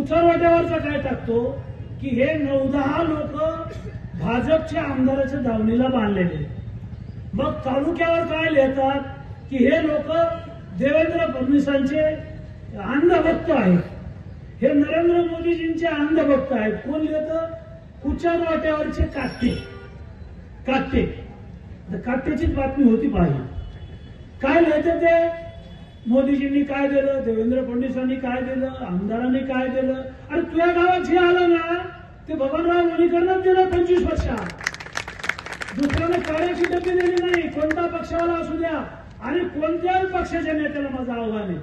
कुचरवाट्यावरचा काय टाकतो की हे 9-10 लोक भाजपच्या आमदाराच्या दावणीला बांधलेले, मग तालुक्यावर काय लिहितात की हे लोक देवेंद्र फडणवीसांचे अंधभक्त आहेत, हे नरेंद्र मोदीजींचे अंधभक्त आहेत. कोण लिहितं? कुचरवाट्यावरचे काट्याचीच बातमी होती पाहिजे. काय लिहिते ते? मोदीजींनी काय दिलं, देवेंद्र फडणवीसांनी काय दिलं, आमदारांनी काय दिलं. आणि तुझ्या गावात जे आलं ना ते बबनराव लोणीकरनंच दिलं 25 वर्षात. दुसऱ्याने कार्याची डबी दिली नाही, कोणता पक्षावाला असू द्या. आणि कोणत्याही पक्षाच्या नेत्याला माझं आव्हान आहे,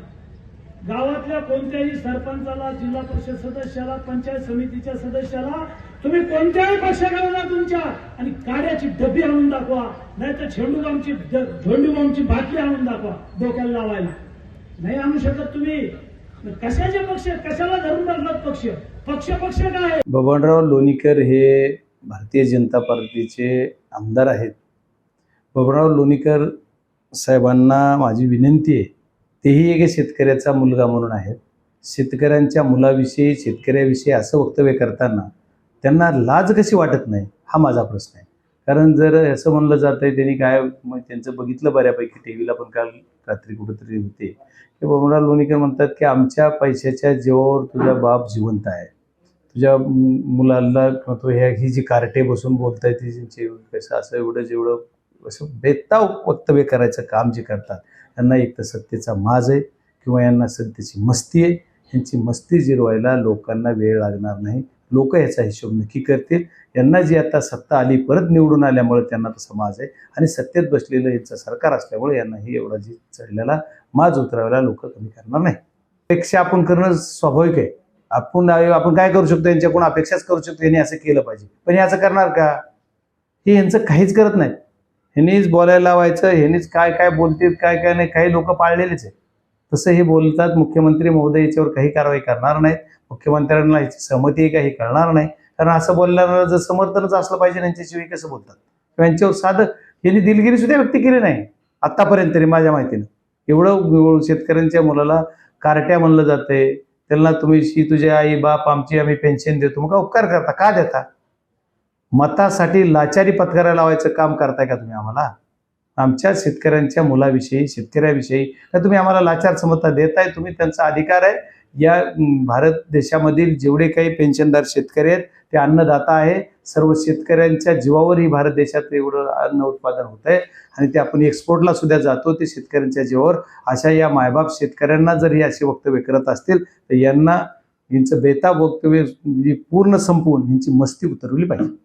गावातल्या कोणत्याही सरपंचाला, जिल्हा परिषद सदस्याला, पंचायत समितीच्या सदस्याला, तुम्ही कोणत्याही पक्षाकडे तुमच्या आणि काड्याची डबी आणून दाखवा, नाही तर झेंडूबामची बाटली आणून दाखवा डोक्याला लावायला. नाही आणू शकत तुम्ही. कशाचे पक्ष, कशाला धरून बसलात पक्ष काय? बबनराव लोणीकर हे भारतीय जनता पार्टीचे आमदार आहेत. बबनराव लोणीकर साहेबांना माझी विनंती आहे, तेही एक शेतकऱ्याचा मुलगा म्हणून आहेत. शेतकऱ्यांच्या मुलाविषयी, शेतकऱ्याविषयी असं वक्तव्य करताना त्यांना लाज कशी वाटत नाही, हा माझा प्रश्न आहे. कारण जर असं म्हणलं जात आहे, त्यांनी काय मग त्यांचं बघितलं बऱ्यापैकी, टी व्हीला पण काल रात्री कुठंतरी होते की बबनराव लोणीकर म्हणतात की आमच्या पैशाच्या जीवावर तुझा बाप जिवंत आहे, तुझ्या मुलाला तो ही जी कार्टे बसून बोलताय ती कसं असं एवढं जेवढं असं बेताव वक्तव्य करायचं काम जे करतात, यांना एक तर सत्तेचा माज आहे किंवा यांना सत्तेची मस्ती आहे. यांची मस्ती जिरवायला लोकांना वेळ लागणार नाही. लोक याचा हिशोब नक्की करतील. यांना जी आता सत्ता आली, परत निवडून आल्यामुळे त्यांना तसा माज आहे आणि सत्तेत बसलेलं यांचं सरकार असल्यामुळे यांनाही एवढा जी चढलेला माज उतरवायला लोक कमी करणार नाही. अपेक्षा आपण करणं स्वाभाविक आहे. आपण काय करू शकतो, यांच्याकडून अपेक्षाच करू शकतो यांनी असं केलं पाहिजे, पण हे असं करणार का? हे यांचं काहीच करत नाही. ह्यांनीच बोलायला लावायचं, ह्यांनीच काय काय बोलतील, काय काय नाही. काही लोक पाळलेलेच आहे, तसं हे बोलतात. मुख्यमंत्री महोदय याच्यावर काही कारवाई करणार नाहीत. मुख्यमंत्र्यांना याची सहमती आहे का हे कळणार नाही. कारण असं बोलल्यानं जर समर्थनच असलं पाहिजे यांच्याशिवाय कसं बोलतात. यांच्यावर साधं यांनी दिलगिरी सुद्धा व्यक्त केली नाही आतापर्यंत तरी माझ्या माहितीनं. एवढं शेतकऱ्यांच्या मुलाला कार्ट्या म्हणलं जातंय, त्यांना तुम्ही तुझे आई बाप आमची आम्ही पेन्शन देतो, मग उपकार करता का देता? मतासाठी लाचारी पत्करायला लावायचं काम करताय का तुम्ही आम्हाला? आमच्या शेतकऱ्यांच्या मुलाविषयी, शेतकऱ्याविषयी का तुम्ही आम्हाला लाचार समजता देताय? तुम्ही त्यांचा अधिकार आहे. या भारत देशामधील जेवढे काही पेन्शनदार शेतकरी आहेत ते अन्नदाता आहे. सर्व शेतकऱ्यांच्या जीवावर ही भारत देशात एवढं अन्न उत्पादन होत आहे आणि ते आपण एक्सपोर्टला सुद्धा जातो, ते शेतकऱ्यांच्या जीवावर. अशा या मायबाप शेतकऱ्यांना जर हे असे वक्तव्य करत असतील तर यांचं बेताब वक्तव्य पूर्ण संपवून यांची मस्ती उतरवली पाहिजे.